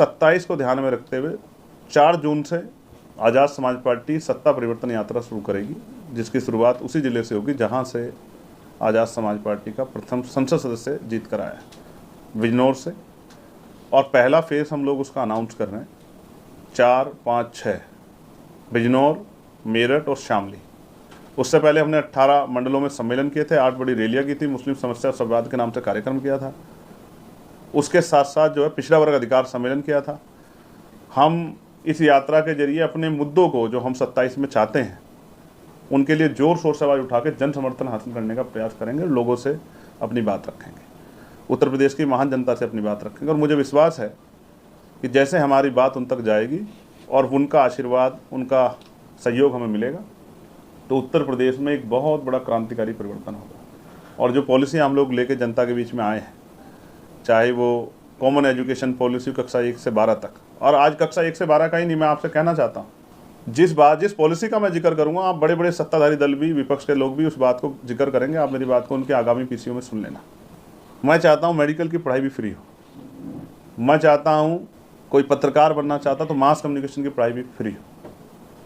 27 को ध्यान में रखते हुए 4 जून से आज़ाद समाज पार्टी सत्ता परिवर्तन यात्रा शुरू करेगी, जिसकी शुरुआत उसी ज़िले से होगी जहां से आज़ाद समाज पार्टी का प्रथम संसद सदस्य जीत कर आया है, बिजनौर से। और पहला फेज़ हम लोग उसका अनाउंस कर रहे हैं 4, 5, 6 बिजनौर, मेरठ और शामली। उससे पहले हमने 18 मंडलों में सम्मेलन किए थे, 8 बड़ी रैलियाँ की थी, मुस्लिम समस्या संवाद के नाम से कार्यक्रम किया था। उसके साथ साथ जो है पिछड़ा वर्ग अधिकार सम्मेलन किया था। हम इस यात्रा के जरिए अपने मुद्दों को जो हम 27 में चाहते हैं उनके लिए जोर शोर से आवाज़ उठा के जन समर्थन हासिल करने का प्रयास करेंगे, लोगों से अपनी बात रखेंगे, उत्तर प्रदेश की महान जनता से अपनी बात रखेंगे। और मुझे विश्वास है कि जैसे हमारी बात उन तक जाएगी और उनका आशीर्वाद, उनका सहयोग हमें मिलेगा, तो उत्तर प्रदेश में एक बहुत बड़ा क्रांतिकारी परिवर्तन होगा। और जो पॉलिसी हम लोग लेके जनता के बीच में आए हैं, चाहे वो कॉमन एजुकेशन पॉलिसी कक्षा 1 से 12 तक, और आज कक्षा 1 से 12 का ही नहीं, मैं आपसे कहना चाहता हूँ जिस पॉलिसी का मैं जिक्र करूँगा, आप बड़े बड़े सत्ताधारी दल भी, विपक्ष के लोग भी उस बात को जिक्र करेंगे। आप मेरी बात को उनके आगामी पीसीओ में सुन लेना। मैं चाहता हूँ मेडिकल की पढ़ाई भी फ्री हो। मैं चाहता हूँ कोई पत्रकार बनना चाहता तो मास कम्युनिकेशन की पढ़ाई भी फ्री हो।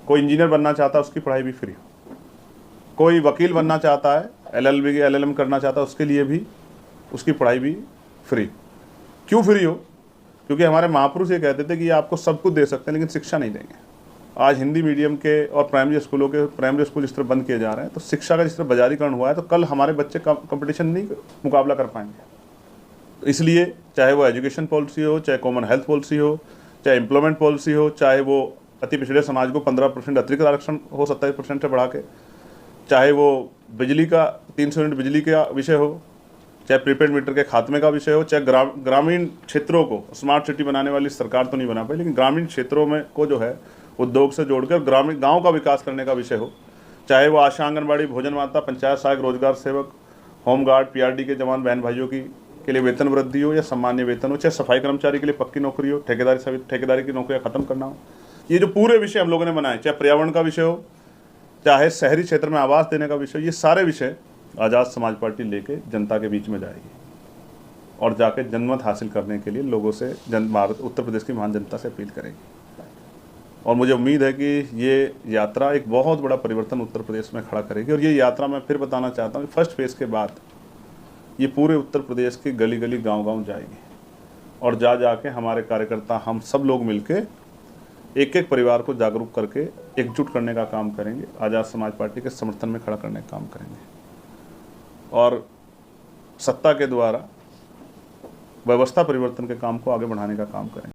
कोई इंजीनियर बनना चाहता उसकी पढ़ाई भी फ्री हो। कोई वकील बनना चाहता है, LLB LLM करना चाहता है, उसके लिए भी उसकी पढ़ाई भी फ्री। क्यों फ्री हो? क्योंकि हमारे महापुरुष ये कहते थे कि ये आपको सब कुछ दे सकते हैं लेकिन शिक्षा नहीं देंगे। आज हिंदी मीडियम के और प्राइमरी स्कूल जिस तरह बंद किए जा रहे हैं, तो शिक्षा का जिस तरह बाजारीकरण हुआ है, तो कल हमारे बच्चे कंपटीशन नहीं मुकाबला कर पाएंगे। तो इसलिए चाहे वो एजुकेशन पॉलिसी हो, चाहे कॉमन हेल्थ पॉलिसी हो, चाहे एम्प्लॉयमेंट पॉलिसी हो, चाहे वो अति पिछड़े समाज को 15% अतिरिक्त आरक्षण हो 27% से बढ़ा के, चाहे वो बिजली का 300 यूनिट बिजली का विषय हो, चाहे प्रीपेड मीटर के खात्मे का विषय हो, चाहे ग्रामीण क्षेत्रों को स्मार्ट सिटी बनाने वाली सरकार तो नहीं बना पाई, लेकिन ग्रामीण क्षेत्रों में को जो है उद्योग से जोड़कर ग्रामीण गांव का विकास करने का विषय हो, चाहे वो आशा, आंगनबाड़ी, भोजन माता, पंचायत सहायक, रोजगार सेवक, होमगार्ड, PRD के जवान बहन भाइयों के लिए वेतन वृद्धि हो या सामान्य वेतन हो, चाहे सफाई कर्मचारी के लिए पक्की नौकरी हो, ठेकेदारी की नौकरियाँ खत्म करना हो, ये जो पूरे विषय हम लोगों ने बनाए, चाहे पर्यावरण का विषय हो, चाहे शहरी क्षेत्र में आवास देने का विषय, ये सारे विषय आज़ाद समाज पार्टी लेके जनता के बीच में जाएगी और जाके जनमत हासिल करने के लिए लोगों से उत्तर प्रदेश की महान जनता से अपील करेगी। और मुझे उम्मीद है कि ये यात्रा एक बहुत बड़ा परिवर्तन उत्तर प्रदेश में खड़ा करेगी। और ये यात्रा मैं फिर बताना चाहता हूँ, फर्स्ट फेज़ के बाद ये पूरे उत्तर प्रदेश की गली गली गांव-गांव जाएगी और जाके हमारे कार्यकर्ता, हम सब लोग मिलके एक एक परिवार को जागरूक करके एकजुट करने का काम करेंगे, आज़ाद समाज पार्टी के समर्थन में खड़ा करने का काम करेंगे और सत्ता के द्वारा व्यवस्था परिवर्तन के काम को आगे बढ़ाने का काम करेंगे।